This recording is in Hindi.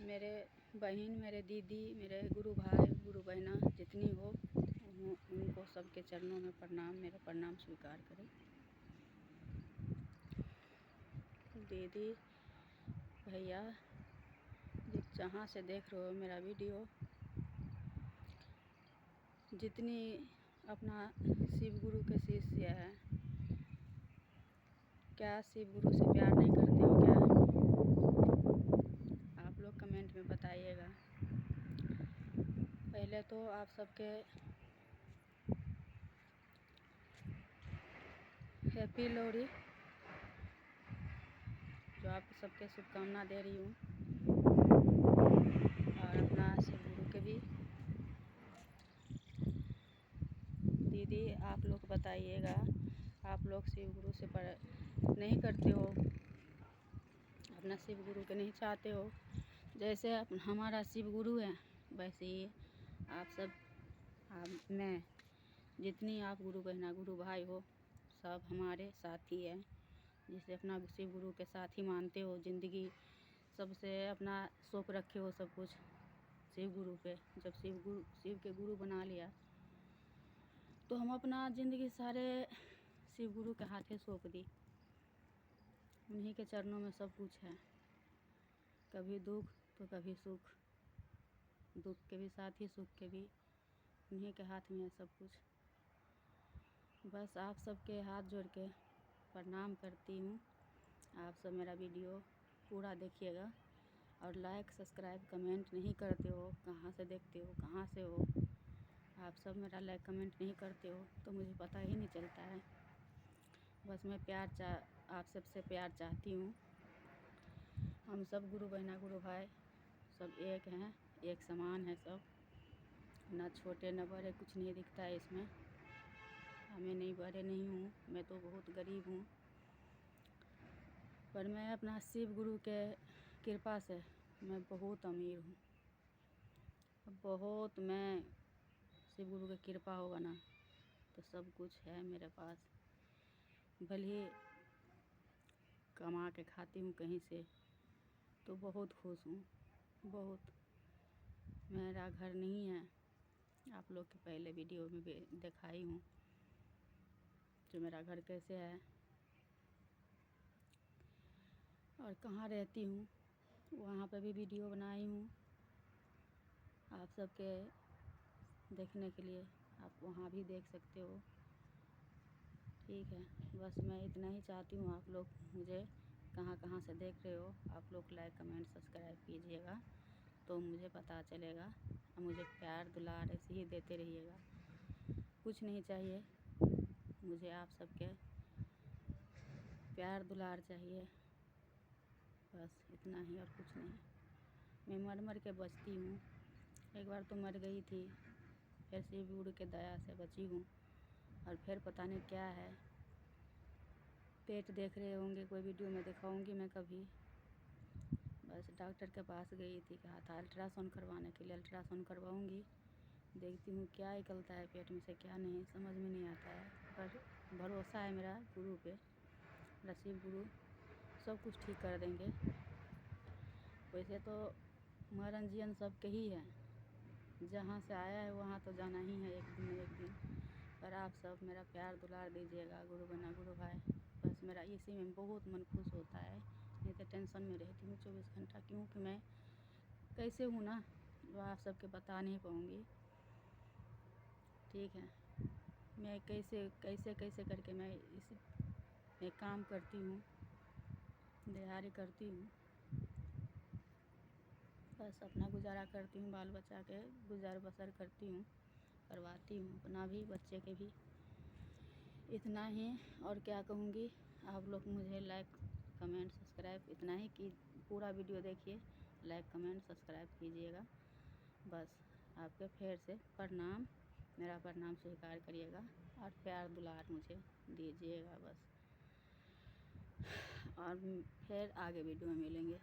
मेरे बहन, मेरे दीदी, मेरे गुरु भाई, गुरु बहना जितनी हो उनको सबके चरणों में प्रणाम, मेरा प्रणाम स्वीकार करें। दीदी, भैया, जहाँ से देख रहे हो मेरा वीडियो, जितनी अपना शिव गुरु के शिष्य है, क्या शिव गुरु से प्यार नहीं करते हो क्या? आप लोग कमेंट में बताइएगा। पहले तो आप सबके हैप्पी लोहड़ी, जो आप सबके शुभकामना दे रही हूँ, और अपना शिव गुरु के भी। दीदी, आप लोग बताइएगा, आप लोग शिव गुरु से नहीं करते हो, अपना शिव गुरु के नहीं चाहते हो। जैसे हमारा शिव गुरु है, वैसे ही आप सब, मैं, जितनी आप गुरु बहना गुरु भाई हो, सब हमारे साथी हैं। जिसे अपना शिव गुरु के साथ ही मानते हो, ज़िंदगी सबसे अपना सौंप रखे हो सब कुछ शिव गुरु पे। जब शिव के गुरु बना लिया तो हम अपना ज़िंदगी सारे शिव गुरु के हाथे सौंप दी। उन्हीं के चरणों में सब कुछ है, कभी दुख तो कभी सुख, दुख के भी साथ ही सुख के भी उन्हीं के हाथ में है सब कुछ। बस आप सबके हाथ जोड़ के प्रणाम करती हूँ। आप सब मेरा वीडियो पूरा देखिएगा, और लाइक सब्सक्राइब कमेंट नहीं करते हो। कहाँ से देखते हो, कहाँ से हो? आप सब मेरा लाइक कमेंट नहीं करते हो तो मुझे पता ही नहीं चलता है। बस मैं आप सबसे प्यार चाहती हूँ। हम सब गुरु बहना गुरु भाई सब एक हैं, एक समान है सब, ना छोटे ना बड़े, कुछ नहीं दिखता है इसमें। हमें नहीं, बड़े नहीं हूँ, मैं तो बहुत गरीब हूँ, पर मैं अपना शिव गुरु के कृपा से मैं बहुत अमीर हूँ। बहुत, मैं शिव गुरु की कृपा होगा ना तो सब कुछ है मेरे पास। भले ही कमा के खाती हूँ कहीं से, तो बहुत खुश हूँ, बहुत। मेरा घर नहीं है, आप लोग के पहले वीडियो में दिखाई हूँ जो मेरा घर कैसे है और कहाँ रहती हूँ, वहाँ पे भी वीडियो बनाई हूँ आप सबके देखने के लिए। आप वहाँ भी देख सकते हो, ठीक है। बस मैं इतना ही चाहती हूँ, आप लोग मुझे कहाँ कहाँ से देख रहे हो, आप लोग लाइक कमेंट सब्सक्राइब कीजिएगा तो मुझे पता चलेगा। मुझे प्यार दुलार ऐसे ही देते रहिएगा, कुछ नहीं चाहिए मुझे, आप सबके प्यार दुलार चाहिए, बस इतना ही और कुछ नहीं। मैं मर मर के बचती हूँ, एक बार तो मर गई थी, फिर शिव गुरु के दया से बची हूँ, और फिर पता नहीं क्या है। पेट देख रहे होंगे, कोई वीडियो में दिखाऊंगी मैं कभी। बस डॉक्टर के पास गई थी, कहा था अल्ट्रासाउंड करवाने के लिए, अल्ट्रासाउंड करवाऊंगी, देखती हूँ क्या निकलता है पेट में से क्या नहीं, समझ में नहीं आता है। पर भरोसा है मेरा गुरु पे, मेरा शिव गुरु सब कुछ ठीक कर देंगे। वैसे तो मरण जीवन सबके ही है, जहाँ से आया है वहाँ तो जाना ही है एक दिन न एक दिन। पर आप सब मेरा प्यार दुलार दीजिएगा, गुरु बना गुरु भाई। बस मेरा इसी में बहुत मन खुश होता है, नहीं तो टेंशन में रहती हूँ 24 घंटा, क्योंकि मैं कैसे हूँ ना, वो आप सबके बता नहीं पाऊँगी, ठीक है। मैं कैसे कैसे कैसे करके मैं मैं काम करती हूँ, दिहाड़ी करती हूँ, बस अपना गुजारा करती हूँ, बाल बच्चा के गुजार बसर करती हूँ, करवाती हूँ, अपना भी बच्चे के भी। इतना ही, और क्या कहूँगी। आप लोग मुझे लाइक कमेंट सब्सक्राइब इतना ही कि पूरा वीडियो देखिए, लाइक कमेंट सब्सक्राइब कीजिएगा। बस आपके फिर से प्रणाम, मेरा प्रणाम स्वीकार करिएगा और प्यार दुलार मुझे दीजिएगा बस। और फिर आगे वीडियो में मिलेंगे।